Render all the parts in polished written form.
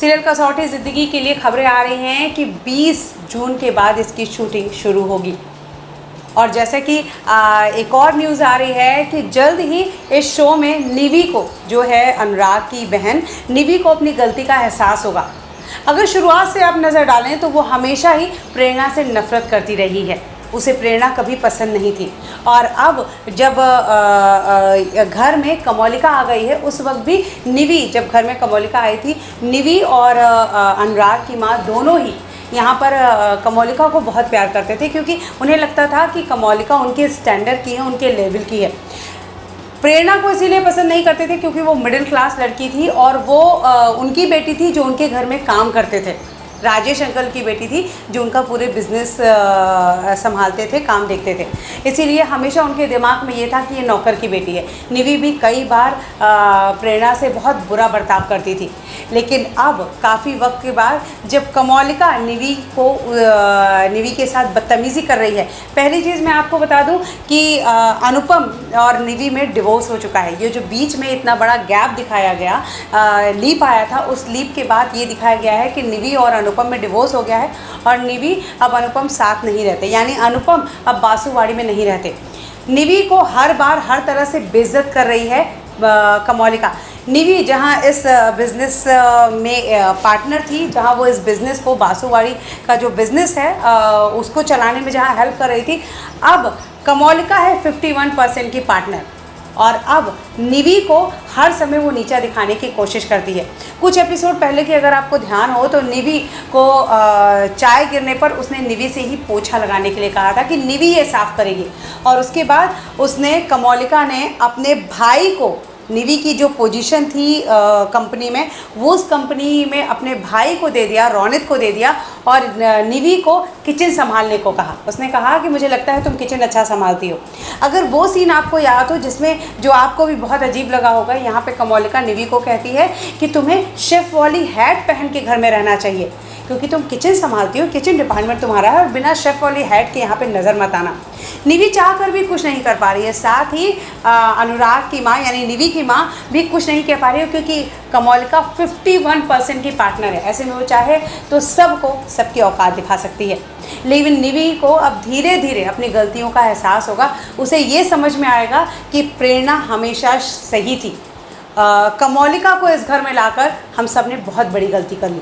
Serial कसौटी ज़िंदगी के लिए खबरें आ रही हैं कि 20 जून के बाद इसकी शूटिंग शुरू होगी। और जैसे कि एक और न्यूज़ आ रही है कि जल्द ही इस शो में निवी को, जो है अनुराग की बहन, निवी को अपनी गलती का एहसास होगा। अगर शुरुआत से आप नज़र डालें तो वो हमेशा ही प्रेरणा से नफ़रत करती रही है, उसे प्रेरणा कभी पसंद नहीं थी। और अब जब घर में कमोलिका आ गई है, उस वक्त भी निवी, जब घर में कमोलिका आई थी, निवी और अनुराग की माँ दोनों ही यहाँ पर कमोलिका को बहुत प्यार करते थे, क्योंकि उन्हें लगता था कि कमोलिका उनके स्टैंडर्ड की है, उनके लेवल की है। प्रेरणा को इसीलिए पसंद नहीं करते थे क्योंकि वो मिडिल क्लास लड़की थी और वो उनकी बेटी थी जो उनके घर में काम करते थे। राजेश अंकल की बेटी थी जो उनका पूरे बिजनेस संभालते थे, काम देखते थे। इसीलिए हमेशा उनके दिमाग में ये था कि ये नौकर की बेटी है। निवी भी कई बार प्रेरणा से बहुत बुरा बर्ताव करती थी, लेकिन अब काफ़ी वक्त के बाद जब कमोलिका निवी के साथ बदतमीज़ी कर रही है। पहली चीज़ मैं आपको बता दूं कि अनुपम और निवी में डिवोर्स हो चुका है। ये जो बीच में इतना बड़ा गैप दिखाया गया, लीप आया था, उस लीप के बाद ये दिखाया गया है कि निवी और अनुपम में डिवोर्स हो गया है और निवी अब अनुपम साथ नहीं रहते, यानी अनुपम अब बासुवाड़ी में नहीं रहते। निवी को हर बार हर तरह से बेइज्जत कर रही है कमोलिका। निवी जहां इस बिज़नेस में पार्टनर थी, जहां वो इस बिज़नेस को, बासुवाड़ी का जो बिज़नेस है उसको चलाने में जहां हेल्प कर रही थी, अब कमोलिका है 51% की पार्टनर। और अब निवी को हर समय वो नीचा दिखाने की कोशिश करती है। कुछ एपिसोड पहले की अगर आपको ध्यान हो तो निवी को चाय गिरने पर उसने निवी से ही पोछा लगाने के लिए कहा था कि निवी ये साफ़ करेगी, और उसके बाद उसने, कमोलिका ने अपने भाई को, निवी की जो पोजीशन थी कंपनी में, वो उस कंपनी में अपने भाई को दे दिया, रौनित को दे दिया, और निवी को किचन संभालने को कहा। उसने कहा कि मुझे लगता है तुम किचन अच्छा संभालती हो। अगर वो सीन आपको याद हो, जिसमें जो आपको भी बहुत अजीब लगा होगा, यहाँ पे कमोलिका निवी को कहती है कि तुम्हें शेफ़ वाली हैट पहन के घर में रहना चाहिए, क्योंकि तुम किचन संभालती हो, किचन डिपार्टमेंट तुम्हारा है, और बिना शेफ़ वाली हैट के यहाँ पे नज़र मत आना। निवी चाह कर भी कुछ नहीं कर पा रही है। साथ ही अनुराग की माँ यानी निवी की माँ भी कुछ नहीं कह पा रही है, क्योंकि कमोलिका 51% की पार्टनर है। ऐसे में वो चाहे तो सबको सबकी औकात दिखा सकती है। लेकिन निवी को अब धीरे धीरे अपनी गलतियों का एहसास होगा। उसे ये समझ में आएगा कि प्रेरणा हमेशा सही थी। कमोलिका को इस घर में लाकर हम सब ने बहुत बड़ी गलती कर ली।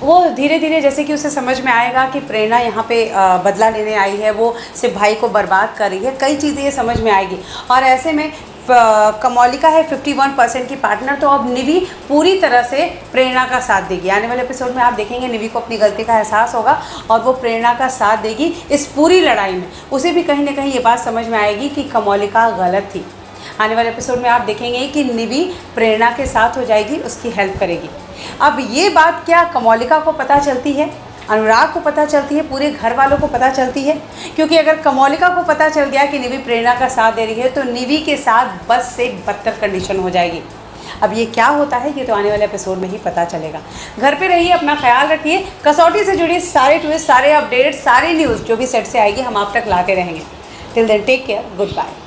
वो धीरे धीरे जैसे कि उसे समझ में आएगा कि प्रेरणा यहाँ पे बदला लेने आई है, वो सिर्फ भाई को बर्बाद कर रही है, कई चीज़ें ये समझ में आएगी। और ऐसे में कमोलिका है 51% की पार्टनर, तो अब निवी पूरी तरह से प्रेरणा का साथ देगी। आने वाले एपिसोड में आप देखेंगे निवी को अपनी गलती का एहसास होगा और वो प्रेरणा का साथ देगी इस पूरी लड़ाई में। उसे भी कहीं ना कहीं ये बात समझ में आएगी कि कमोलिका गलत थी। आने वाले एपिसोड में आप देखेंगे कि निवी प्रेरणा के साथ हो जाएगी, उसकी हेल्प करेगी। अब ये बात क्या कमोलिका को पता चलती है, अनुराग को पता चलती है, पूरे घर वालों को पता चलती है? क्योंकि अगर कमोलिका को पता चल गया कि निवी प्रेरणा का साथ दे रही है, तो निवी के साथ बस से बदतर कंडीशन हो जाएगी। अब ये क्या होता है, ये तो आने वाले एपिसोड में ही पता चलेगा। घर पे रहिए, अपना ख्याल रखिए। कसौटी से जुड़ी सारे ट्विस्ट, सारे अपडेट, सारी न्यूज़ जो भी सेट से आएगी हम आप तक लाते रहेंगे। Till then take care, good bye.